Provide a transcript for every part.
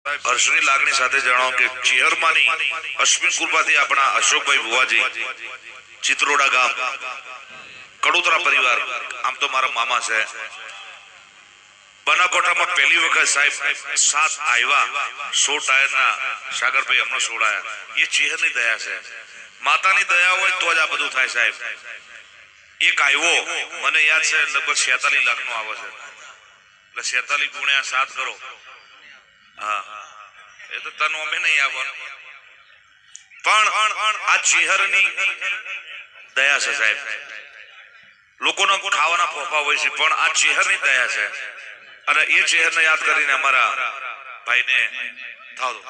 હર્ષની લાગણી સાથે જણાવો કે ચેહરમાની અશ્વિન કૃપાથી આપણા અશોકભાઈ ભુવાજી ચિત્રોડા ગામ કડોતરા પરિવાર આમ તો મારા મામા છે બનાસકાંઠામાં પહેલી વખત સાહેબ 7 આવ્યા 100 ટાયરના સાગરભાઈ હમણાં છોડાયા એ ચેહરની દયા છે માતાની દયા હોય તો જ આ બધું થાય સાહેબ એક આવ્યો મને યાદ છે લગભગ 46 લાખનો આવે છે એટલે 46 ગુણ્યા 7 કરો હા એ તો તનો અમે નહીં આવવાનું પણ આ ચેહરની દયા છે સાહેબ લોકોનો ખાવાના ફોફા હોય છે પણ આ ચેહરની દયા છે અને એ ચેહરને યાદ કરીને અમારા ભાઈને થાવ દો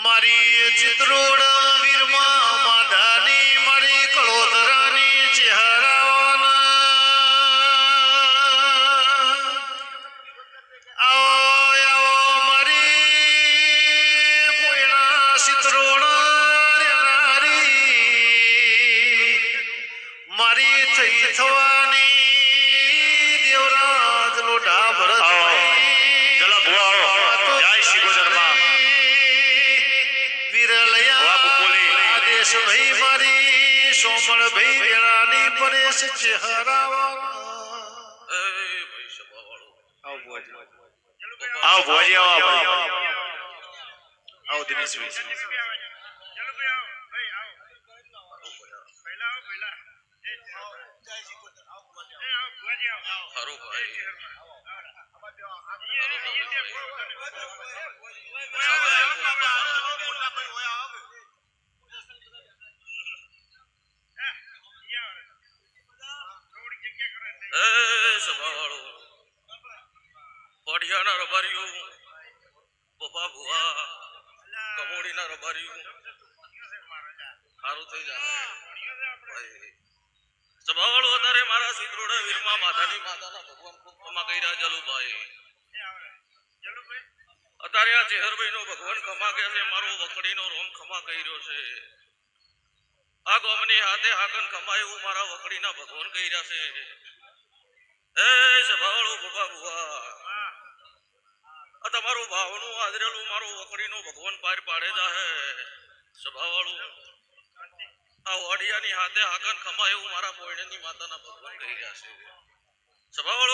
મારી ચિત્રોડા વીરમાં માધાની મારી કળોતરાની ચહેરાવાના આવો મારી પોયણા ચિત્રોડા મારી થઈ થવાની દેવરાજ લોઢા ભરત ચલો ભુવા જય શ્રી ગોજરમાં ભાઈ મારી સોમળ ભાઈ વેળાની પરેશ ચહેરાવા આવ ભુવાજી આવો દિનેશભાઈ પડિયાના રબારીઓ પપ્પા ભુવા કમોડીના રબારીઓ સારું થઈ જાય સભાવાળો અત્યારે મારા સિદ્રોડા વીરમાં માતાની માતાના ભગવાન ખૂબ ખમા કર્યા જલુભાઈ અત્યારે આ ચેહરભાઈ નો ભગવાન ખમા ગયા છે મારો વખડીનો રોમ ખમા કર્યો છે આ ગોમની હાથે હાકન ખમાય એવું મારા વખડીના ભગવાન કર્યા છે એ સભાવાળો પપ્પા ભુવા આ તમારું ભાવનું આદરેલું મારું વખડીનો ભગવાન પાર પાડે જાહે સભાવાળું આ ઓડિયાની હાથે હાકન ખમાય એવું મારા પોયણની માતાના ભગવાન કહી રહ્યા છે સભાવાળું